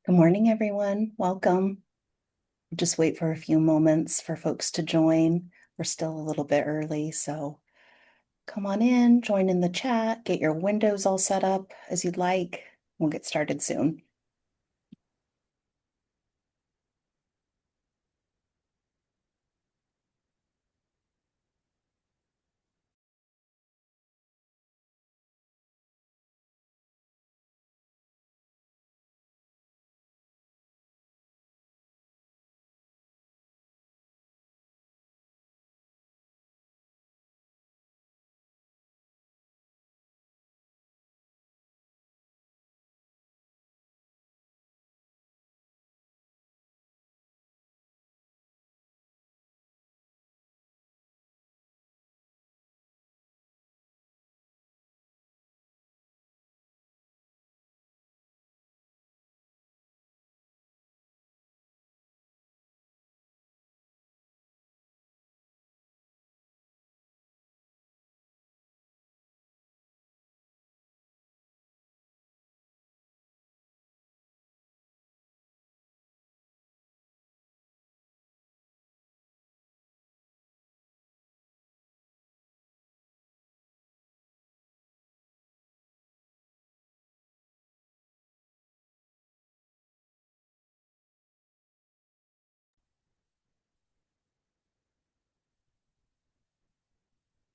Good morning, everyone. Welcome. Just wait for a few moments for folks to join. We're still a little bit early, so come on in, join in the chat, get your windows all set up as you'd like. We'll get started soon.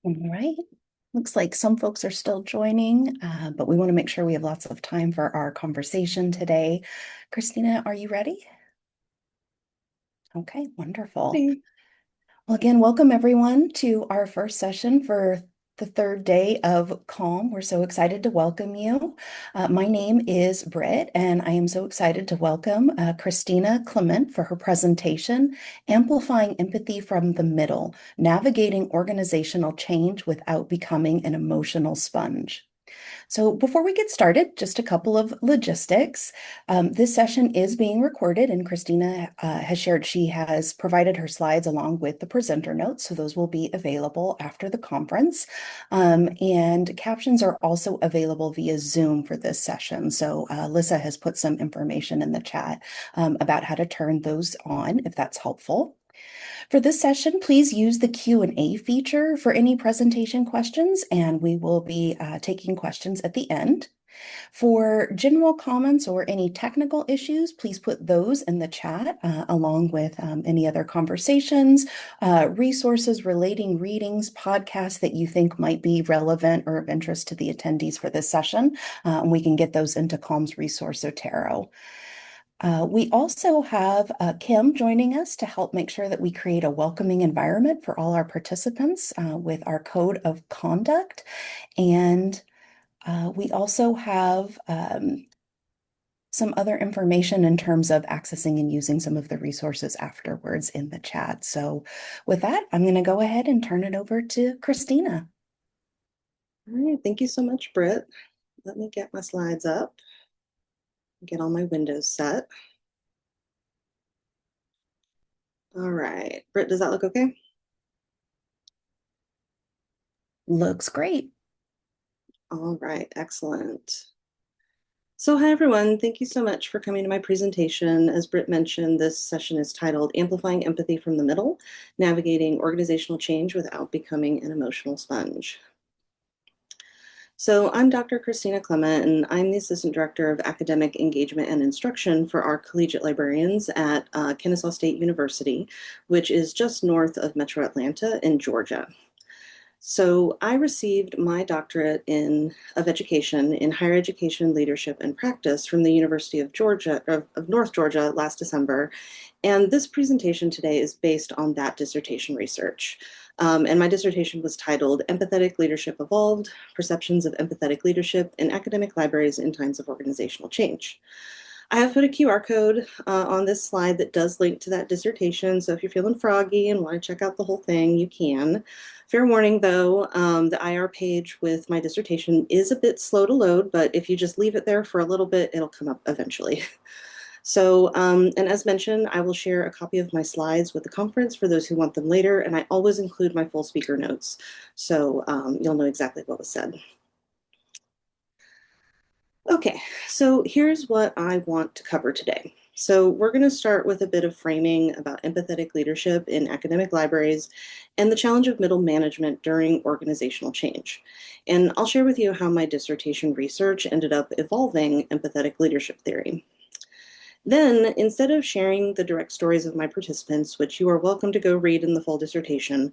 All right. Looks like some folks are still joining, but we want to make sure we have lots of time for our conversation today. Kristina, are you ready? Okay, wonderful. Hey. Well, again, welcome everyone to our first session for the third day of Calm. We're so excited to welcome you. My name is Britt, and I am so excited to welcome Kristina Clement for her presentation, Amplifying Empathy from the Middle, Navigating Organizational Change Without Becoming an Emotional Sponge. So before we get started, just a couple of logistics. This session is being recorded, and Kristina has shared she has provided her slides along with the presenter notes, so those will be available after the conference. And captions are also available via Zoom for this session. So Lissa has put some information in the chat about how to turn those on, if that's helpful. For this session, please use the Q&A feature for any presentation questions, and we will be taking questions at the end. For general comments or any technical issues, please put those in the chat along with any other conversations, resources relating readings, podcasts that you think might be relevant or of interest to the attendees for this session. And we can get those into Calm's resource Zotero. We also have Kim joining us to help make sure that we create a welcoming environment for all our participants with our code of conduct. And we also have some other information in terms of accessing and using some of the resources afterwards in the chat. So with that, I'm going to go ahead and turn it over to Kristina. All right, thank you so much, Britt. Let me get my slides up, get all my windows set. All right, Britt, does that look okay? Looks great. All right, excellent. So hi, everyone. Thank you so much for coming to my presentation. As Britt mentioned, this session is titled Amplifying Empathy from the Middle, Navigating Organizational Change Without Becoming an Emotional Sponge. So I'm Dr. Kristina Clement, and I'm the Assistant Director of Academic Engagement and Instruction for our collegiate librarians at Kennesaw State University, which is just north of Metro Atlanta in Georgia. So I received my doctorate of education in higher education leadership and practice from the University of Georgia, of North Georgia last December. And this presentation today is based on that dissertation research. And my dissertation was titled Empathetic Leadership Evolved, Perceptions of Empathetic Leadership in Academic Libraries in Times of Organizational Change. I have put a QR code on this slide that does link to that dissertation. So if you're feeling froggy and want to check out the whole thing, you can. Fair warning though, the IR page with my dissertation is a bit slow to load, but if you just leave it there for a little bit, it'll come up eventually. So, and as mentioned, I will share a copy of my slides with the conference for those who want them later, and I always include my full speaker notes, so you'll know exactly what was said. Okay, so here's what I want to cover today. So we're going to start with a bit of framing about empathetic leadership in academic libraries and the challenge of middle management during organizational change. And I'll share with you how my dissertation research ended up evolving empathetic leadership theory. Then, instead of sharing the direct stories of my participants, which you are welcome to go read in the full dissertation,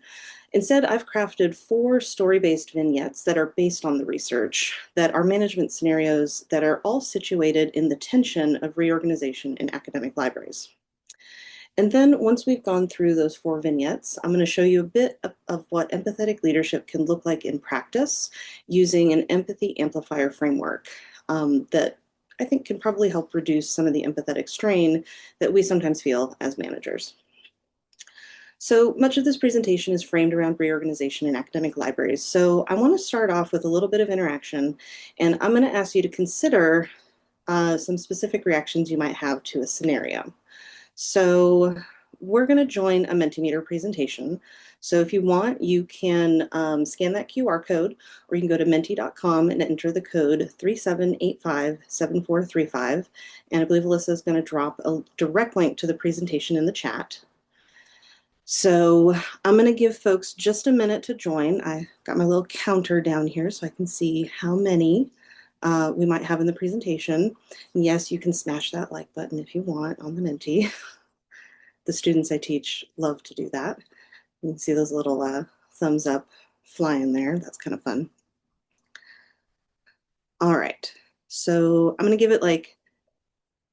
instead I've crafted 4 story-based vignettes that are based on the research, that are management scenarios that are all situated in the tension of reorganization in academic libraries. And then once we've gone through those 4 vignettes, I'm going to show you a bit of what empathetic leadership can look like in practice using an empathy amplifier framework that I think can probably help reduce some of the empathetic strain that we sometimes feel as managers. So much of this presentation is framed around reorganization in academic libraries. So I want to start off with a little bit of interaction, and I'm going to ask you to consider some specific reactions you might have to a scenario. So we're going to join a Mentimeter presentation. So if you want, you can scan that QR code, or you can go to menti.com and enter the code 37857435. And I believe Alyssa is going to drop a direct link to the presentation in the chat. So I'm going to give folks just a minute to join. I got my little counter down here so I can see how many we might have in the presentation. And yes, you can smash that like button if you want on the Menti. The students I teach love to do that. You can see those little thumbs up flying there. That's kind of fun. All right. So I'm going to give it like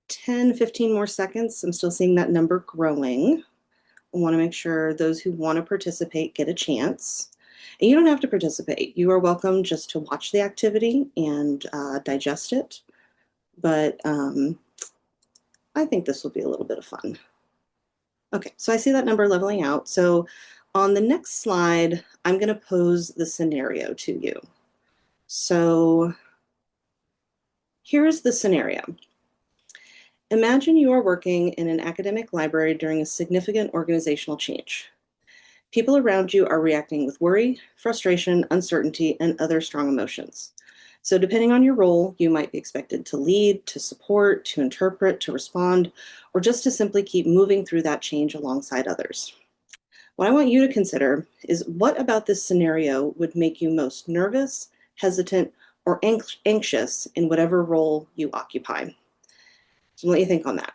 10, 15 more seconds. I'm still seeing that number growing. I want to make sure those who want to participate get a chance. And you don't have to participate. You are welcome just to watch the activity and digest it. But I think this will be a little bit of fun. Okay, so I see that number leveling out. So on the next slide, I'm going to pose the scenario to you. So here's the scenario. Imagine you are working in an academic library during a significant organizational change. People around you are reacting with worry, frustration, uncertainty, and other strong emotions. So depending on your role, you might be expected to lead, to support, to interpret, to respond, or just to simply keep moving through that change alongside others. What I want you to consider is, what about this scenario would make you most nervous, hesitant, or anxious in whatever role you occupy? So let you think on that.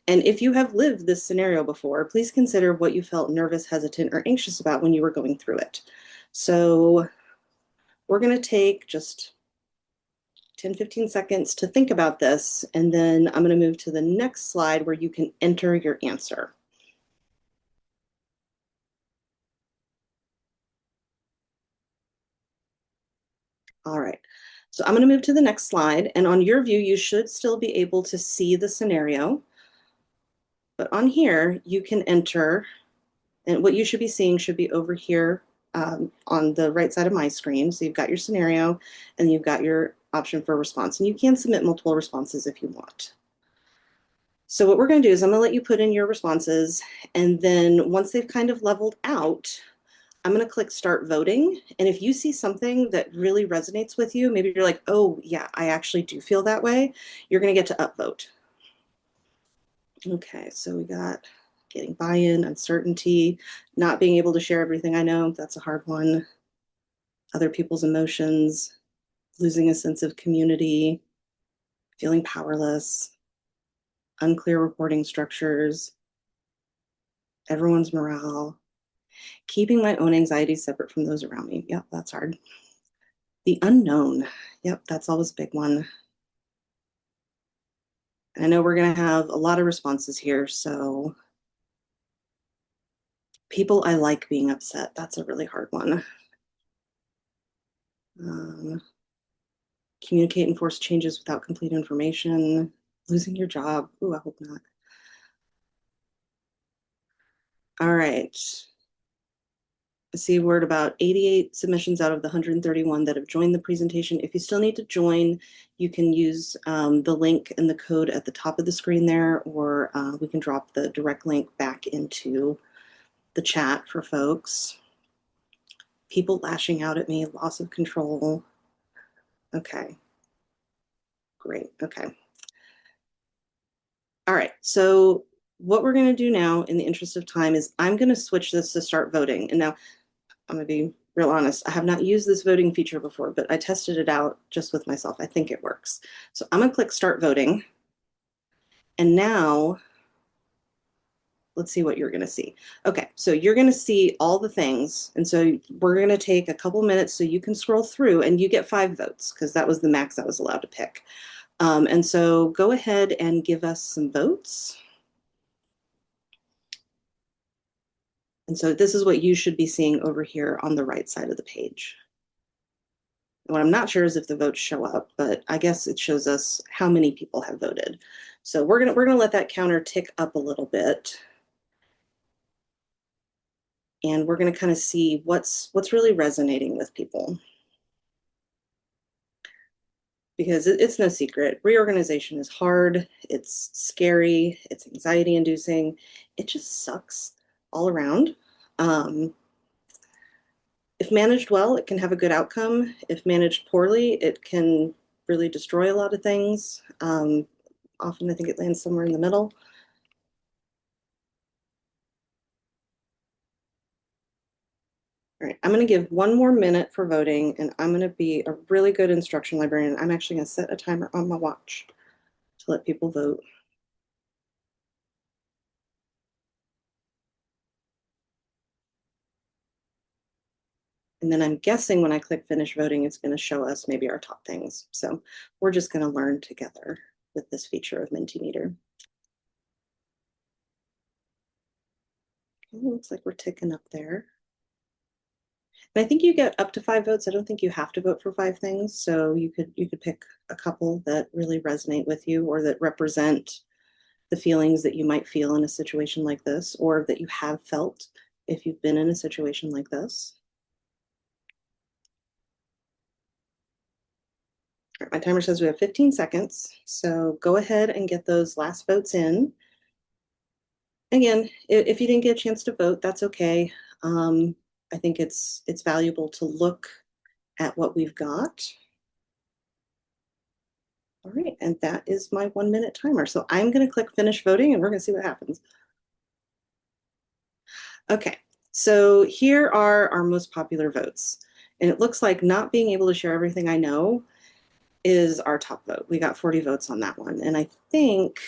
And if you have lived this scenario before, please consider what you felt nervous, hesitant, or anxious about when you were going through it. So we're going to take just 10, 15 seconds to think about this, and then I'm going to move to the next slide where you can enter your answer. All right, so I'm going to move to the next slide, and on your view, you should still be able to see the scenario. But on here, you can enter, and what you should be seeing should be over here on the right side of my screen. So you've got your scenario, and you've got your option for response, and you can submit multiple responses if you want. So what we're going to do is I'm going to let you put in your responses, and then once they've kind of leveled out, I'm going to click start voting. And if you see something that really resonates with you, maybe you're like, oh yeah, I actually do feel that way, you're going to get to upvote. Okay, so we got getting buy-in, uncertainty, not being able to share everything I know. That's a hard one. Other people's emotions, losing a sense of community, feeling powerless, unclear reporting structures, everyone's morale, keeping my own anxieties separate from those around me. Yep, that's hard. The unknown. Yep, that's always a big one. And I know we're going to have a lot of responses here. So people I like being upset. That's a really hard one. Communicate and force changes without complete information. Losing your job. Ooh, I hope not. All right. I see we're at about 88 submissions out of the 131 that have joined the presentation. If you still need to join, you can use the link and the code at the top of the screen there, or we can drop the direct link back into the chat for folks. People lashing out at me, loss of control. Okay. Great. Okay. All right. So what we're going to do now in the interest of time is I'm going to switch this to start voting. And now I'm going to be real honest. I have not used this voting feature before, but I tested it out just with myself. I think it works. So I'm going to click start voting. And now let's see what you're going to see. Okay, so you're going to see all the things. And so we're going to take a couple minutes so you can scroll through and you get 5 votes because that was the max I was allowed to pick. And so go ahead and give us some votes. And so this is what you should be seeing over here on the right side of the page. And what I'm not sure is if the votes show up, but I guess it shows us how many people have voted. So we're gonna let that counter tick up a little bit. And we're gonna kind of see what's really resonating with people. Because it's no secret, reorganization is hard, it's scary, it's anxiety inducing, it just sucks all around. If managed well, it can have a good outcome. If managed poorly, it can really destroy a lot of things. Often I think it lands somewhere in the middle. All right, I'm going to give one more minute for voting, and I'm going to be a really good instruction librarian. I'm actually going to set a timer on my watch to let people vote. And then I'm guessing when I click finish voting, it's going to show us maybe our top things. So we're just going to learn together with this feature of Mentimeter. Okay, looks like we're ticking up there. And I think you get up to 5 votes. I don't think you have to vote for 5 things. So you could pick a couple that really resonate with you or that represent the feelings that you might feel in a situation like this, or that you have felt if you've been in a situation like this. All right, my timer says we have 15 seconds. So go ahead and get those last votes in. Again, if you didn't get a chance to vote, that's okay. I think it's valuable to look at what we've got. All right, and that is my 1-minute timer. So I'm going to click finish voting and we're going to see what happens. Okay, so here are our most popular votes. And it looks like not being able to share everything I know is our top vote. We got 40 votes on that one. And I think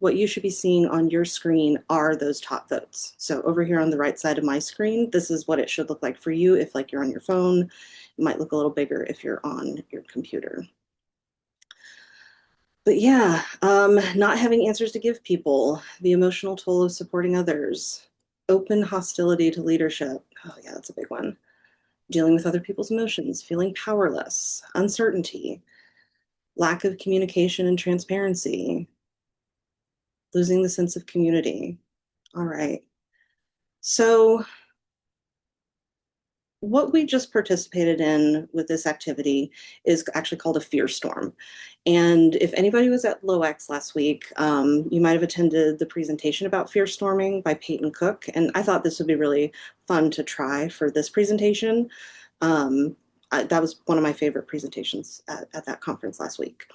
what you should be seeing on your screen are those top votes. So over here on the right side of my screen, this is what it should look like for you if like you're on your phone. It might look a little bigger if you're on your computer. But yeah, not having answers to give people, the emotional toll of supporting others, open hostility to leadership. Oh yeah, that's a big one. Dealing with other people's emotions, feeling powerless, uncertainty, lack of communication and transparency, losing the sense of community. All right. So what we just participated in with this activity is actually called a fear storm. And if anybody was at LOX last week, you might have attended the presentation about fear storming by Peyton Cook. And I thought this would be really fun to try for this presentation. That was one of my favorite presentations at that conference last week.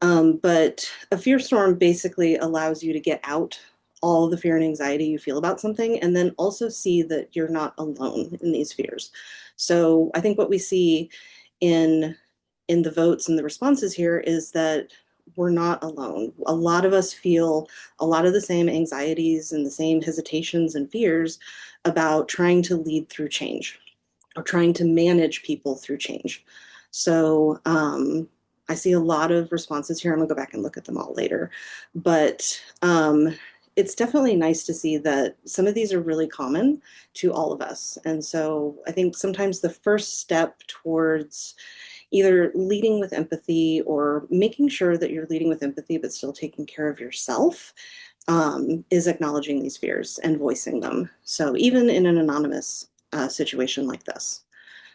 But a fear storm basically allows you to get out all the fear and anxiety you feel about something, and then also see that you're not alone in these fears. So I think what we see in the votes and the responses here is that we're not alone. A lot of us feel a lot of the same anxieties and the same hesitations and fears about trying to lead through change or trying to manage people through change. So I see a lot of responses here. I'm gonna go back and look at them all later. But it's definitely nice to see that some of these are really common to all of us. And so I think sometimes the first step towards either leading with empathy or making sure that you're leading with empathy but still taking care of yourself is acknowledging these fears and voicing them. So even in an anonymous situation like this.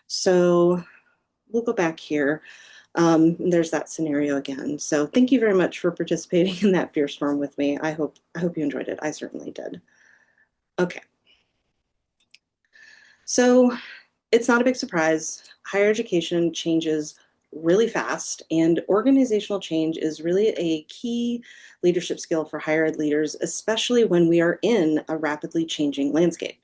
So we'll go back here. There's that scenario again. So thank you very much for participating in that fear storm with me. I hope you enjoyed it. I certainly did. Okay. So it's not a big surprise. Higher education changes really fast, and organizational change is really a key leadership skill for higher ed leaders, especially when we are in a rapidly changing landscape.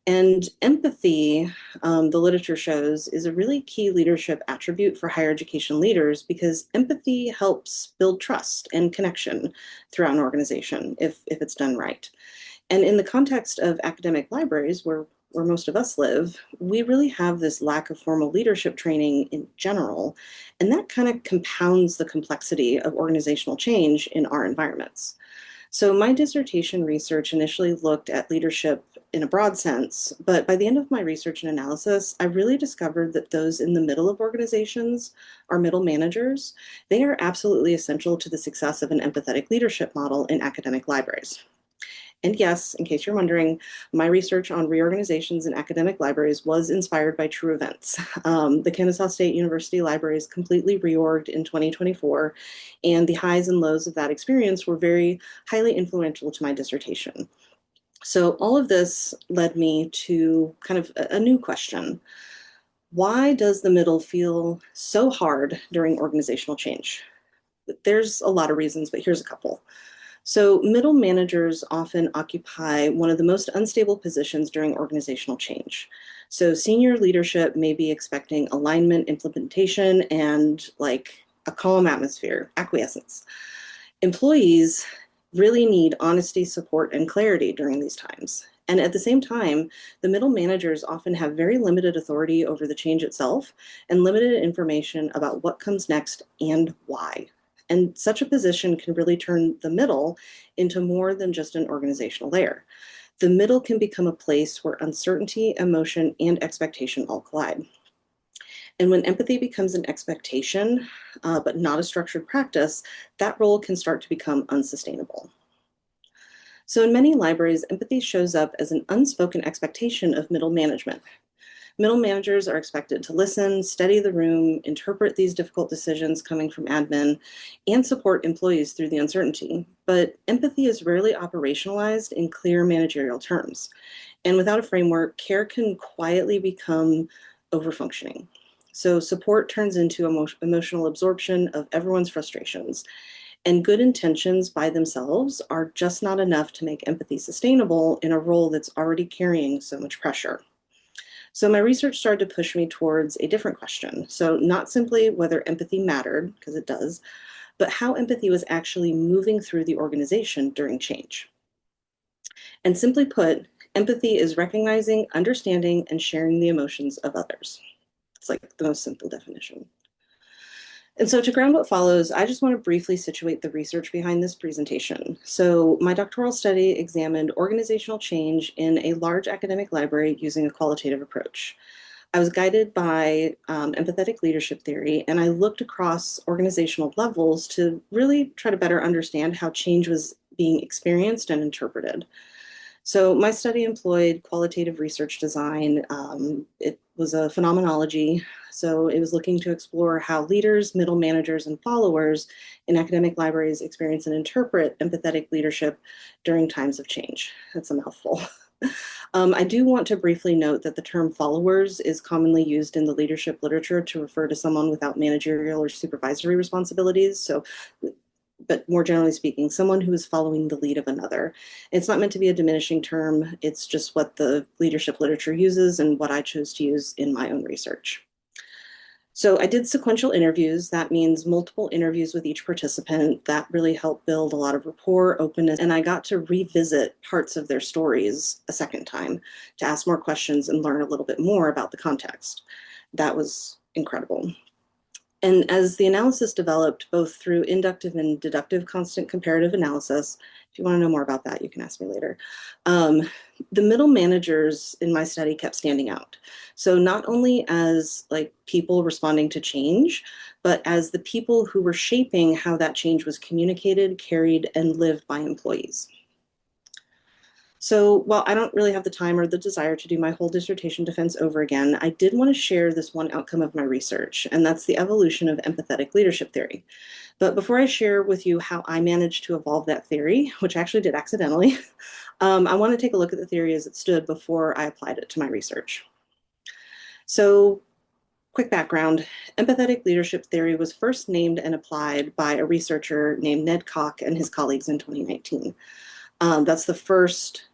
And empathy, the literature shows, is a really key leadership attribute for higher education leaders because empathy helps build trust and connection throughout an organization if it's done right. And in the context of academic libraries, where most of us live, we really have this lack of formal leadership training in general, and that kind of compounds the complexity of organizational change in our environments. So my dissertation research initially looked at leadership in a broad sense, but by the end of my research and analysis, I really discovered that those in the middle of organizations, our middle managers, they are absolutely essential to the success of an empathetic leadership model in academic libraries. And yes, in case you're wondering, my research on reorganizations in academic libraries was inspired by true events. The Kennesaw State University libraries completely reorged in 2024, and the highs and lows of that experience were very highly influential to my dissertation. So all of this led me to kind of a new question. Why does the middle feel so hard during organizational change? There's a lot of reasons, but here's a couple. So middle managers often occupy one of the most unstable positions during organizational change. So senior leadership may be expecting alignment, implementation, and like a calm atmosphere, acquiescence. Employees really need honesty, support, and clarity during these times. And at the same time, the middle managers often have very limited authority over the change itself and limited information about what comes next and why. And such a position can really turn the middle into more than just an organizational layer. The middle can become a place where uncertainty, emotion, and expectation all collide. And when empathy becomes an expectation, but not a structured practice, that role can start to become unsustainable. So in many libraries, empathy shows up as an unspoken expectation of middle management. Middle managers are expected to listen, study the room, interpret these difficult decisions coming from admin, and support employees through the uncertainty. But empathy is rarely operationalized in clear managerial terms. And without a framework, care can quietly become overfunctioning. So support turns into emotional absorption of everyone's frustrations. And good intentions by themselves are just not enough to make empathy sustainable in a role that's already carrying so much pressure. So my research started to push me towards a different question. So not simply whether empathy mattered, because it does, but how empathy was actually moving through the organization during change. And simply put, empathy is recognizing, understanding, and sharing the emotions of others. It's like the most simple definition. And so to ground what follows, I just want to briefly situate the research behind this presentation. So my doctoral study examined organizational change in a large academic library using a qualitative approach. I was guided by empathetic leadership theory, and I looked across organizational levels to really try to better understand how change was being experienced and interpreted. So my study employed qualitative research design. It was a phenomenology. So it was looking to explore how leaders, middle managers, and followers in academic libraries experience and interpret empathetic leadership during times of change. That's a mouthful. I do want to briefly note that the term followers is commonly used in the leadership literature to refer to someone without managerial or supervisory responsibilities. So but more generally speaking, someone who is following the lead of another. It's not meant to be a diminishing term. It's just what the leadership literature uses and what I chose to use in my own research. So I did sequential interviews. That means multiple interviews with each participant. That really helped build a lot of rapport, openness, and I got to revisit parts of their stories a second time to ask more questions and learn a little bit more about the context. That was incredible. And as the analysis developed, both through inductive and deductive constant comparative analysis, if you want to know more about that, you can ask me later. The middle managers in my study kept standing out. So not only as like people responding to change, but as the people who were shaping how that change was communicated, carried, and lived by employees. So while I don't really have the time or the desire to do my whole dissertation defense over again, I did want to share this one outcome of my research, and that's the evolution of empathetic leadership theory. But before I share with you how I managed to evolve that theory, which I actually did accidentally, I want to take a look at the theory as it stood before I applied it to my research. So quick background, empathetic leadership theory was first named and applied by a researcher named Ned Koch and his colleagues in 2019. That's the first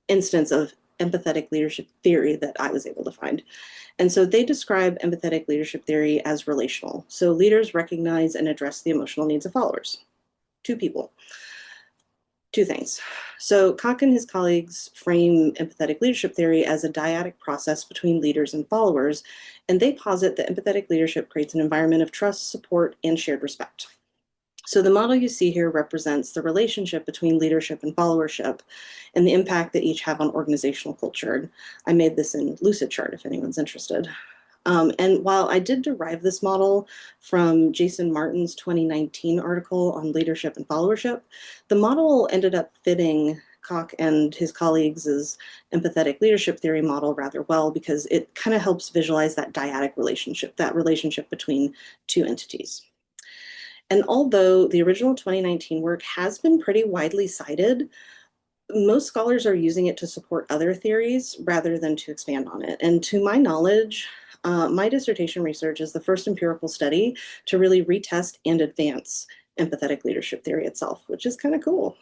instance of empathetic leadership theory that I was able to find. And so they describe empathetic leadership theory as relational. So leaders recognize and address the emotional needs of followers. Two people, two things. So Koch and his colleagues frame empathetic leadership theory as a dyadic process between leaders and followers, and they posit that empathetic leadership creates an environment of trust, support, and shared respect. So the model you see here represents the relationship between leadership and followership and the impact that each have on organizational culture. I made this in Lucidchart if anyone's interested. And while I did derive this model from Jason Martin's 2019 article on leadership and followership, the model ended up fitting Koch and his colleagues' empathetic leadership theory model rather well because it kind of helps visualize that dyadic relationship, that relationship between two entities. And although the original 2019 work has been pretty widely cited, most scholars are using it to support other theories rather than to expand on it. And to my knowledge, my dissertation research is the first empirical study to really retest and advance empathetic leadership theory itself, which is kind of cool.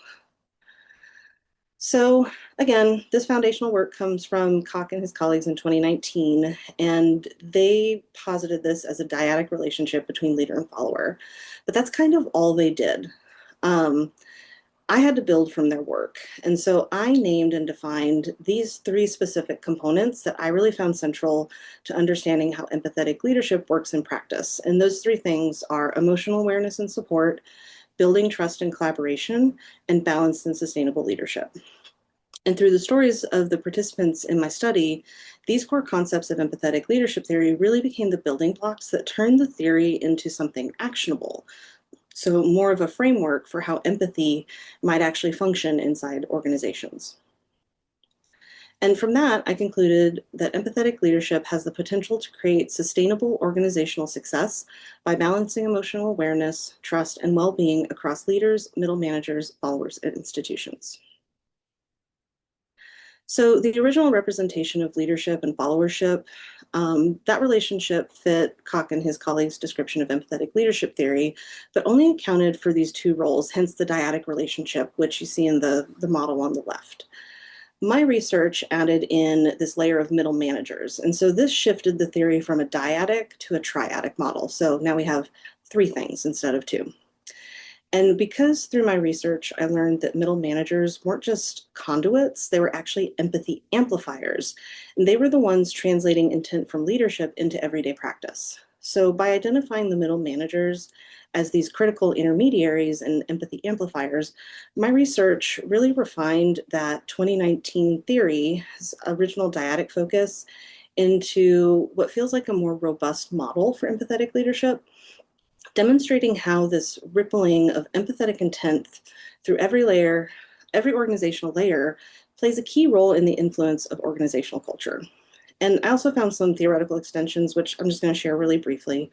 So again, this foundational work comes from Koch and his colleagues in 2019, and they posited this as a dyadic relationship between leader and follower. But that's kind of all they did. I had to build from their work. And so I named and defined these three specific components that I really found central to understanding how empathetic leadership works in practice. And those three things are emotional awareness and support, building trust and collaboration, and balanced and sustainable leadership. And through the stories of the participants in my study, these core concepts of empathetic leadership theory really became the building blocks that turned the theory into something actionable. So more of a framework for how empathy might actually function inside organizations. And from that, I concluded that empathetic leadership has the potential to create sustainable organizational success by balancing emotional awareness, trust, and well-being across leaders, middle managers, followers, and institutions. So the original representation of leadership and followership, that relationship fit Koch and his colleagues' description of empathetic leadership theory, but only accounted for these two roles, hence the dyadic relationship, which you see in the model on the left. My research added in this layer of middle managers. And so this shifted the theory from a dyadic to a triadic model. So now we have three things instead of two. And because through my research, I learned that middle managers weren't just conduits, they were actually empathy amplifiers. And they were the ones translating intent from leadership into everyday practice. So by identifying the middle managers as these critical intermediaries and empathy amplifiers, my research really refined that 2019 theory's original dyadic focus into what feels like a more robust model for empathetic leadership, demonstrating how this rippling of empathetic intent through every layer, every organizational layer, plays a key role in the influence of organizational culture. And I also found some theoretical extensions, which I'm just going to share really briefly.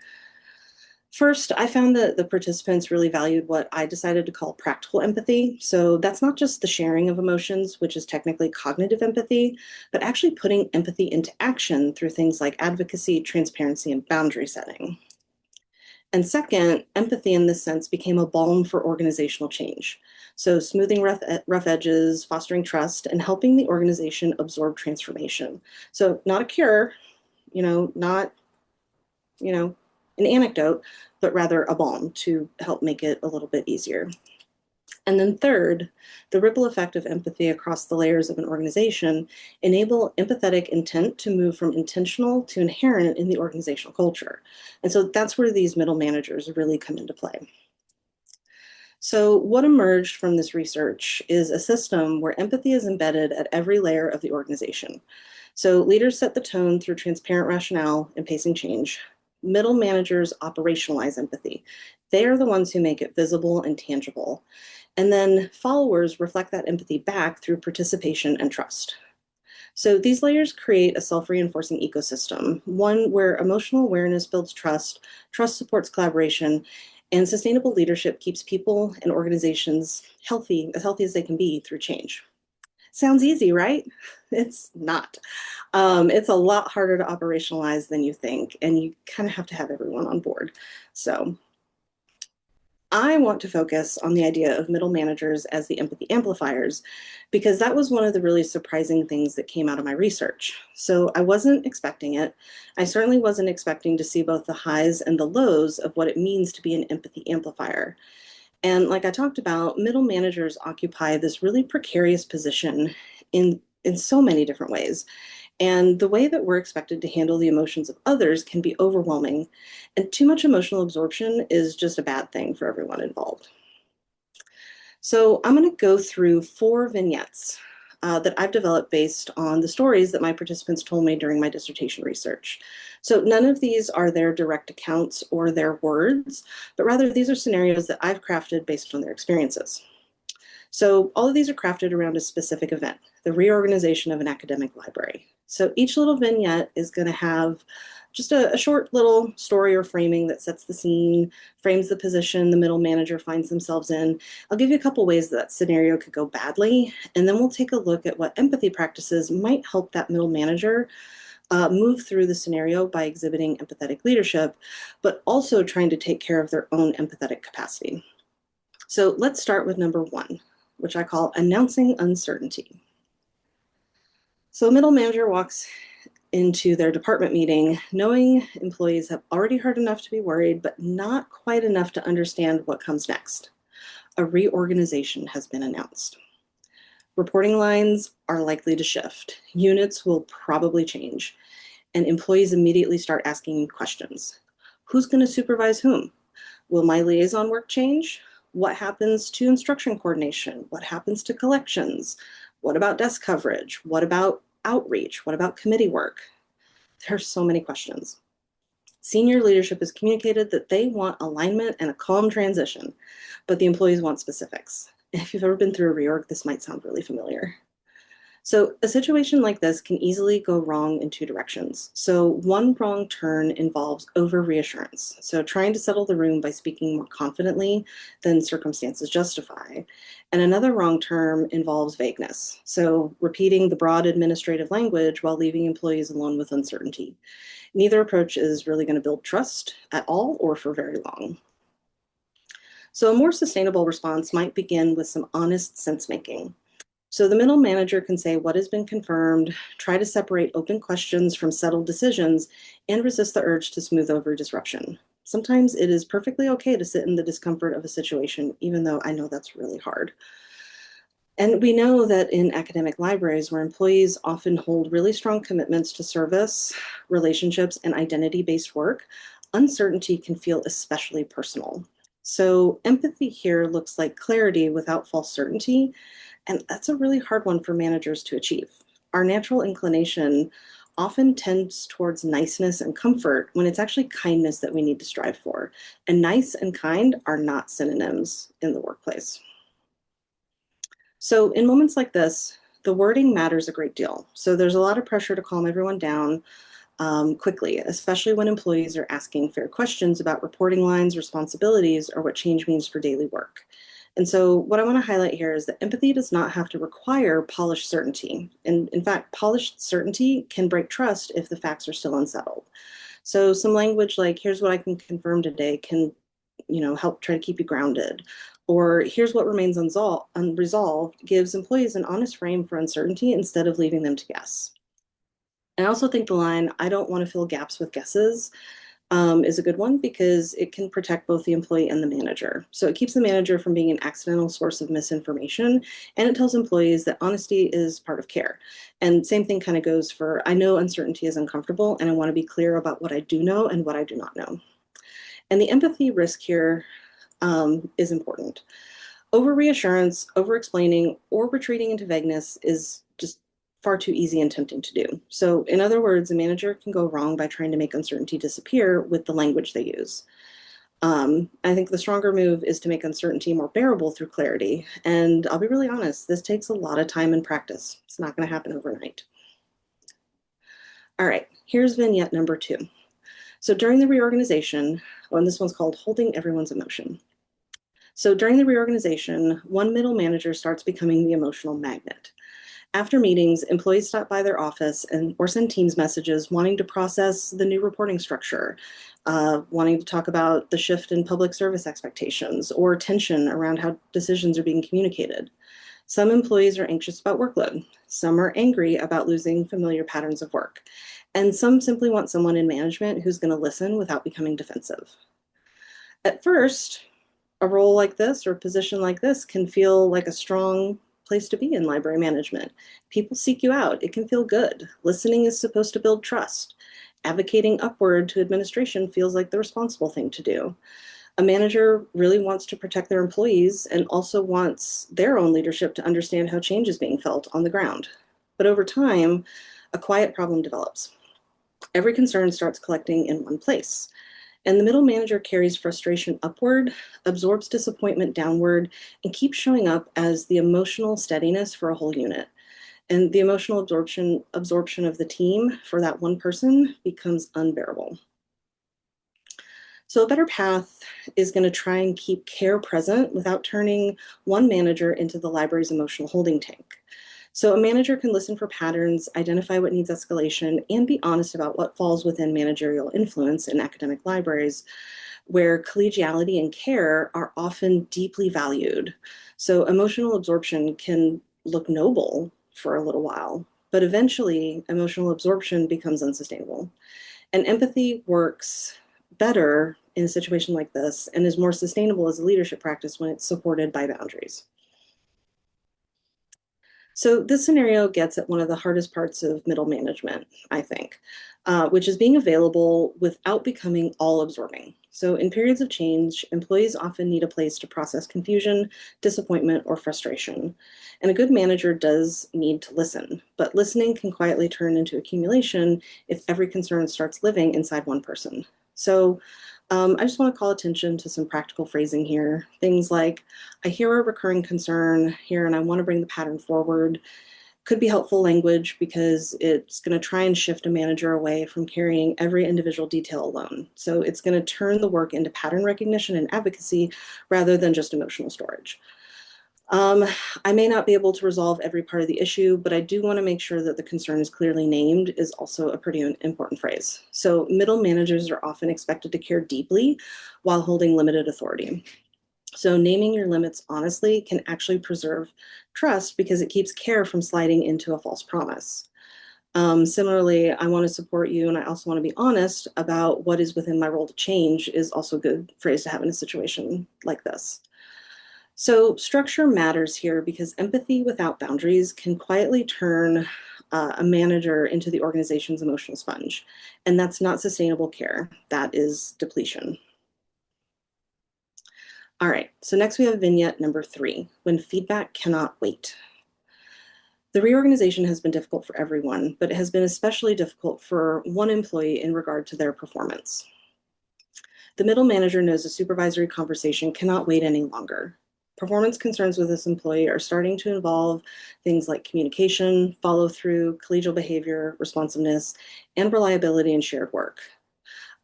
First, I found that the participants really valued what I decided to call practical empathy. So that's not just the sharing of emotions, which is technically cognitive empathy, but actually putting empathy into action through things like advocacy, transparency, and boundary setting. And second, empathy in this sense became a balm for organizational change. So smoothing rough edges, fostering trust, and helping the organization absorb transformation. So not a cure, not, an anecdote, but rather a balm to help make it a little bit easier. And then third, the ripple effect of empathy across the layers of an organization enable empathetic intent to move from intentional to inherent in the organizational culture. And so that's where these middle managers really come into play. So what emerged from this research is a system where empathy is embedded at every layer of the organization. So leaders set the tone through transparent rationale and pacing change. Middle managers operationalize empathy. They are the ones who make it visible and tangible. And then followers reflect that empathy back through participation and trust. So these layers create a self-reinforcing ecosystem, one where emotional awareness builds trust, trust supports collaboration, and sustainable leadership keeps people and organizations healthy as they can be through change. Sounds easy, right? It's not. It's a lot harder to operationalize than you think, and you kind of have to have everyone on board. So I want to focus on the idea of middle managers as the empathy amplifiers, because that was one of the really surprising things that came out of my research. So I wasn't expecting it. I certainly wasn't expecting to see both the highs and the lows of what it means to be an empathy amplifier. And like I talked about, middle managers occupy this really precarious position in so many different ways. And the way that we're expected to handle the emotions of others can be overwhelming. And too much emotional absorption is just a bad thing for everyone involved. So I'm going to go through 4 vignettes that I've developed based on the stories that my participants told me during my dissertation research. So none of these are their direct accounts or their words, but rather these are scenarios that I've crafted based on their experiences. So all of these are crafted around a specific event, the reorganization of an academic library. So each little vignette is going to have just a short little story or framing that sets the scene, frames the position the middle manager finds themselves in. I'll give you a couple ways that scenario could go badly, and then we'll take a look at what empathy practices might help that middle manager move through the scenario by exhibiting empathetic leadership, but also trying to take care of their own empathetic capacity. So let's start with number 1, which I call announcing uncertainty. So a middle manager walks into their department meeting knowing employees have already heard enough to be worried, but not quite enough to understand what comes next. A reorganization has been announced. Reporting lines are likely to shift. Units will probably change, and employees immediately start asking questions. Who's going to supervise whom? Will my liaison work change? What happens to instruction coordination? What happens to collections? What about desk coverage? What about outreach? What about committee work? There are so many questions. Senior leadership has communicated that they want alignment and a calm transition, but the employees want specifics. If you've ever been through a reorg, this might sound really familiar. So a situation like this can easily go wrong in 2 directions. So one wrong turn involves over reassurance. So trying to settle the room by speaking more confidently than circumstances justify. And another wrong turn involves vagueness. So repeating the broad administrative language while leaving employees alone with uncertainty. Neither approach is really going to build trust at all or for very long. So a more sustainable response might begin with some honest sense making. So the middle manager can say what has been confirmed, try to separate open questions from settled decisions, and resist the urge to smooth over disruption. Sometimes it is perfectly okay to sit in the discomfort of a situation, even though I know that's really hard. And we know that in academic libraries, where employees often hold really strong commitments to service, relationships, and identity-based work, uncertainty can feel especially personal. So empathy here looks like clarity without false certainty, and that's a really hard one for managers to achieve. Our natural inclination often tends towards niceness and comfort when it's actually kindness that we need to strive for. And nice and kind are not synonyms in the workplace. So in moments like this, the wording matters a great deal. So there's a lot of pressure to calm everyone down quickly, especially when employees are asking fair questions about reporting lines, responsibilities, or what change means for daily work. And so what I want to highlight here is that empathy does not have to require polished certainty. And in fact, polished certainty can break trust if the facts are still unsettled. So some language like, here's what I can confirm today can, help try to keep you grounded. Or here's what remains unresolved gives employees an honest frame for uncertainty instead of leaving them to guess. And I also think the line, I don't want to fill gaps with guesses, is a good one because it can protect both the employee and the manager. So it keeps the manager from being an accidental source of misinformation, and it tells employees that honesty is part of care. And same thing kind of goes for, I know uncertainty is uncomfortable, and I want to be clear about what I do know and what I do not know. And the empathy risk here is important. Over reassurance, over explaining, or retreating into vagueness is just far too easy and tempting to do. So in other words, a manager can go wrong by trying to make uncertainty disappear with the language they use. I think the stronger move is to make uncertainty more bearable through clarity. And I'll be really honest, this takes a lot of time and practice. It's not going to happen overnight. All right, here's vignette number 2. So during the reorganization, and this one's called Holding Everyone's Emotion. So during the reorganization, one middle manager starts becoming the emotional magnet. After meetings, employees stop by their office or send Teams messages wanting to process the new reporting structure, wanting to talk about the shift in public service expectations or tension around how decisions are being communicated. Some employees are anxious about workload. Some are angry about losing familiar patterns of work. And some simply want someone in management who's going to listen without becoming defensive. At first, a role like this or a position like this can feel like a strong place to be in library management. People seek you out. It can feel good. Listening is supposed to build trust. Advocating upward to administration feels like the responsible thing to do. A manager really wants to protect their employees and also wants their own leadership to understand how change is being felt on the ground. But over time, a quiet problem develops. Every concern starts collecting in one place. And the middle manager carries frustration upward, absorbs disappointment downward, and keeps showing up as the emotional steadiness for a whole unit. And the emotional absorption of the team for that one person becomes unbearable. So a better path is going to try and keep care present without turning one manager into the library's emotional holding tank. So a manager can listen for patterns, identify what needs escalation, and be honest about what falls within managerial influence in academic libraries, where collegiality and care are often deeply valued. So emotional absorption can look noble for a little while, but eventually emotional absorption becomes unsustainable. And empathy works better in a situation like this and is more sustainable as a leadership practice when it's supported by boundaries. So this scenario gets at one of the hardest parts of middle management, I think, which is being available without becoming all absorbing. So in periods of change, employees often need a place to process confusion, disappointment, or frustration. And a good manager does need to listen, but listening can quietly turn into accumulation if every concern starts living inside one person. So I just want to call attention to some practical phrasing here. Things like, I hear a recurring concern here and I want to bring the pattern forward. Could be helpful language because it's going to try and shift a manager away from carrying every individual detail alone. So it's going to turn the work into pattern recognition and advocacy rather than just emotional storage. I may not be able to resolve every part of the issue, but I do want to make sure that the concern is clearly named is also a pretty important phrase. So middle managers are often expected to care deeply while holding limited authority. So naming your limits honestly can actually preserve trust because it keeps care from sliding into a false promise. Similarly, I want to support you and I also want to be honest about what is within my role to change is also a good phrase to have in a situation like this. So structure matters here because empathy without boundaries can quietly turn a manager into the organization's emotional sponge. And that's not sustainable care. That is depletion. All right, so next we have vignette number 3, when feedback cannot wait. The reorganization has been difficult for everyone, but it has been especially difficult for one employee in regard to their performance. The middle manager knows a supervisory conversation cannot wait any longer. Performance concerns with this employee are starting to involve things like communication, follow through, collegial behavior, responsiveness, and reliability in shared work.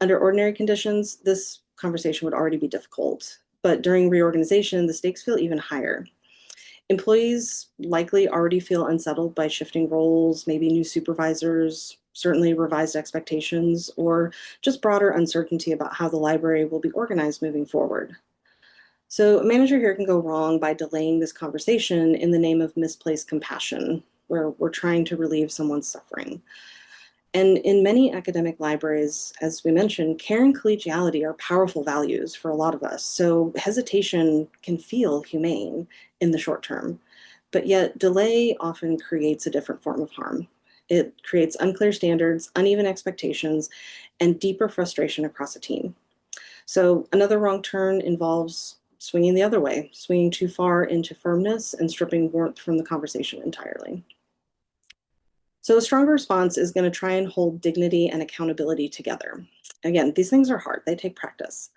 Under ordinary conditions, this conversation would already be difficult, but during reorganization, the stakes feel even higher. Employees likely already feel unsettled by shifting roles, maybe new supervisors, certainly revised expectations, or just broader uncertainty about how the library will be organized moving forward. So a manager here can go wrong by delaying this conversation in the name of misplaced compassion, where we're trying to relieve someone's suffering. And in many academic libraries, as we mentioned, care and collegiality are powerful values for a lot of us. So hesitation can feel humane in the short term, but yet delay often creates a different form of harm. It creates unclear standards, uneven expectations, and deeper frustration across a team. So another wrong turn involves swinging the other way, swinging too far into firmness and stripping warmth from the conversation entirely. So a stronger response is going to try and hold dignity and accountability together. Again, these things are hard, they take practice.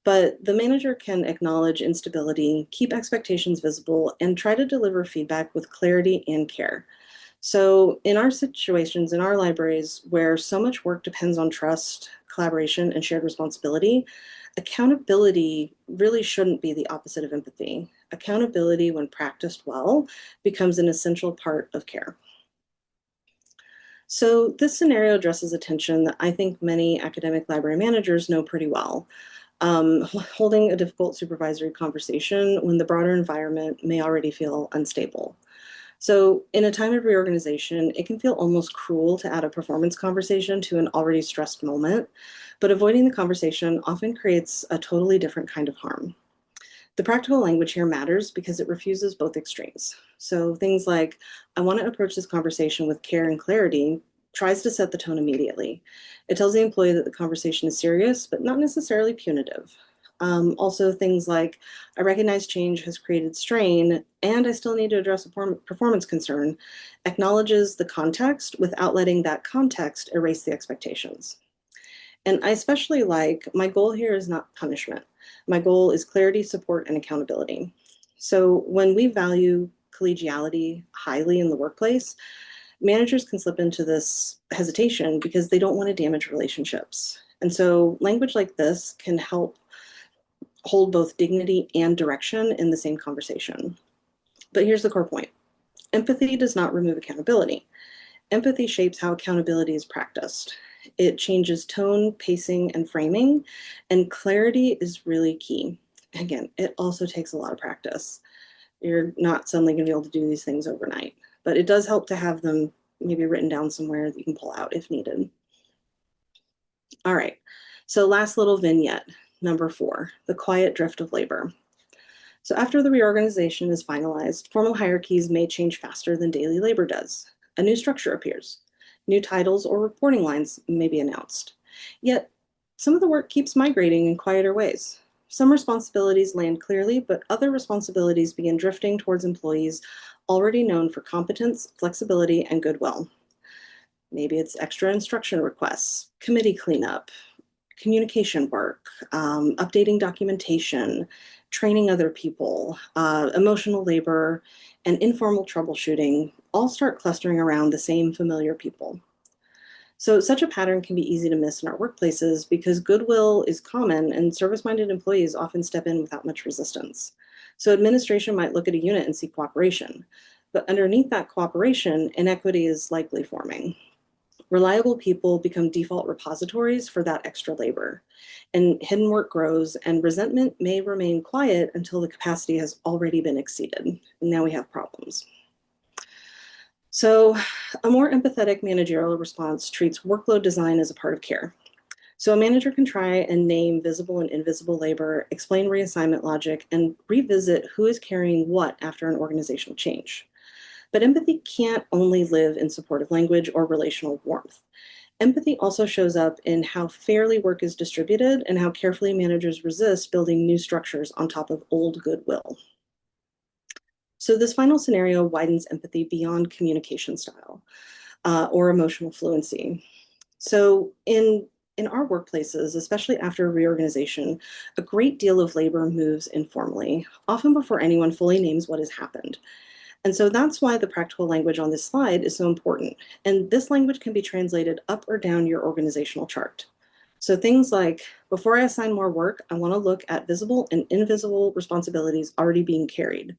But the manager can acknowledge instability, keep expectations visible, and try to deliver feedback with clarity and care. So in our situations, in our libraries, where so much work depends on trust, collaboration, and shared responsibility, accountability really shouldn't be the opposite of empathy. accountability, when practiced well, becomes an essential part of care. So this scenario addresses a tension that I think many academic library managers know pretty well. Holding a difficult supervisory conversation when the broader environment may already feel unstable. So in a time of reorganization, it can feel almost cruel to add a performance conversation to an already stressed moment, but avoiding the conversation often creates a totally different kind of harm. The practical language here matters because it refuses both extremes. So things like, I want to approach this conversation with care and clarity, tries to set the tone immediately. It tells the employee that the conversation is serious, but not necessarily punitive. Also, things like, I recognize change has created strain, and I still need to address a performance concern, acknowledges the context without letting that context erase the expectations. And I especially like, my goal here is not punishment. My goal is clarity, support, and accountability. So when we value collegiality highly in the workplace, managers can slip into this hesitation because they don't want to damage relationships. And so language like this can help hold both dignity and direction in the same conversation. But here's the core point. Empathy does not remove accountability. Empathy shapes how accountability is practiced. It changes tone, pacing, and framing, and clarity is really key. Again, it also takes a lot of practice. You're not suddenly going to be able to do these things overnight, but it does help to have them maybe written down somewhere that you can pull out if needed. All right, so last little vignette, number 4, the quiet drift of labor. So after the reorganization is finalized, formal hierarchies may change faster than daily labor does. A new structure appears. New titles or reporting lines may be announced. Yet, some of the work keeps migrating in quieter ways. Some responsibilities land clearly, but other responsibilities begin drifting towards employees already known for competence, flexibility, and goodwill. Maybe it's extra instruction requests, committee cleanup, communication work, updating documentation, training other people, emotional labor, and informal troubleshooting all start clustering around the same familiar people. So such a pattern can be easy to miss in our workplaces because goodwill is common and service-minded employees often step in without much resistance. So administration might look at a unit and see cooperation, but underneath that cooperation, inequity is likely forming. Reliable people become default repositories for that extra labor, and hidden work grows, and resentment may remain quiet until the capacity has already been exceeded. And now we have problems. So a more empathetic managerial response treats workload design as a part of care. So a manager can try and name visible and invisible labor, explain reassignment logic, and revisit who is carrying what after an organizational change. But empathy can't only live in supportive language or relational warmth. Empathy also shows up in how fairly work is distributed and how carefully managers resist building new structures on top of old goodwill. So this final scenario widens empathy beyond communication style or emotional fluency. So in our workplaces, especially after reorganization, a great deal of labor moves informally, often before anyone fully names what has happened. And so that's why the practical language on this slide is so important. And this language can be translated up or down your organizational chart. So things like, before I assign more work, I want to look at visible and invisible responsibilities already being carried.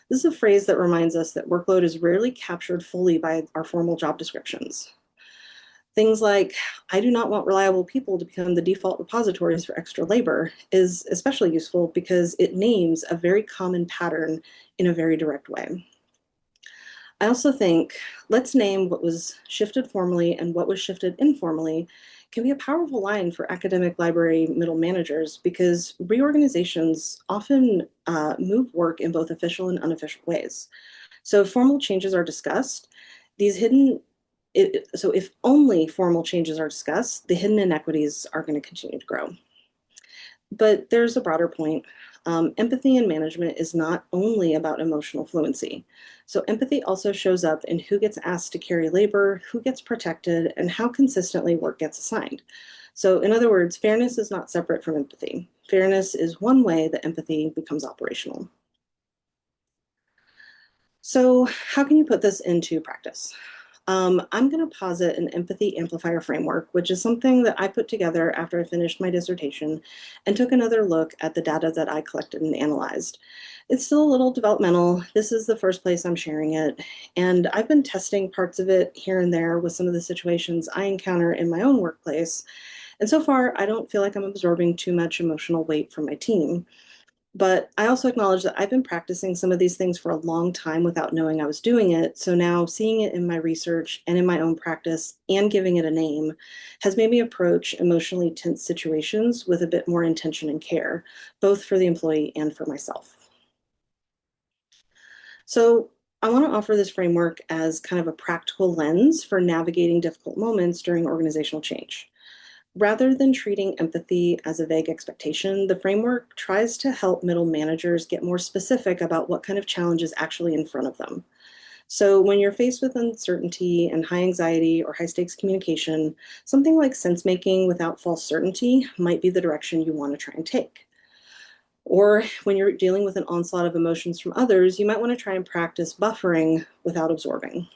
This is a phrase that reminds us that workload is rarely captured fully by our formal job descriptions. Things like, I do not want reliable people to become the default repositories for extra labor is especially useful because it names a very common pattern in a very direct way. I also think, let's name what was shifted formally and what was shifted informally can be a powerful line for academic library middle managers because reorganizations often move work in both official and unofficial ways. So if formal changes are discussed, these hidden, so if only formal changes are discussed, the hidden inequities are going to continue to grow. But there's a broader point. Empathy in management is not only about emotional fluency. So empathy also shows up in who gets asked to carry labor, who gets protected, and how consistently work gets assigned. So in other words, fairness is not separate from empathy. Fairness is one way that empathy becomes operational. So how can you put this into practice? I'm going to posit an empathy amplifier framework, which is something that I put together after I finished my dissertation and took another look at the data that I collected and analyzed. It's still a little developmental. This is the first place I'm sharing it, and I've been testing parts of it here and there with some of the situations I encounter in my own workplace. And so far, I don't feel like I'm absorbing too much emotional weight from my team. But I also acknowledge that I've been practicing some of these things for a long time without knowing I was doing it. So now seeing it in my research and in my own practice and giving it a name has made me approach emotionally tense situations with a bit more intention and care, both for the employee and for myself. So I want to offer this framework as kind of a practical lens for navigating difficult moments during organizational change. Rather than treating empathy as a vague expectation, the framework tries to help middle managers get more specific about what kind of challenge is actually in front of them. So, when you're faced with uncertainty and high anxiety or high stakes communication, something like sense making without false certainty might be the direction you want to try and take. Or when you're dealing with an onslaught of emotions from others, you might want to try and practice buffering without absorbing.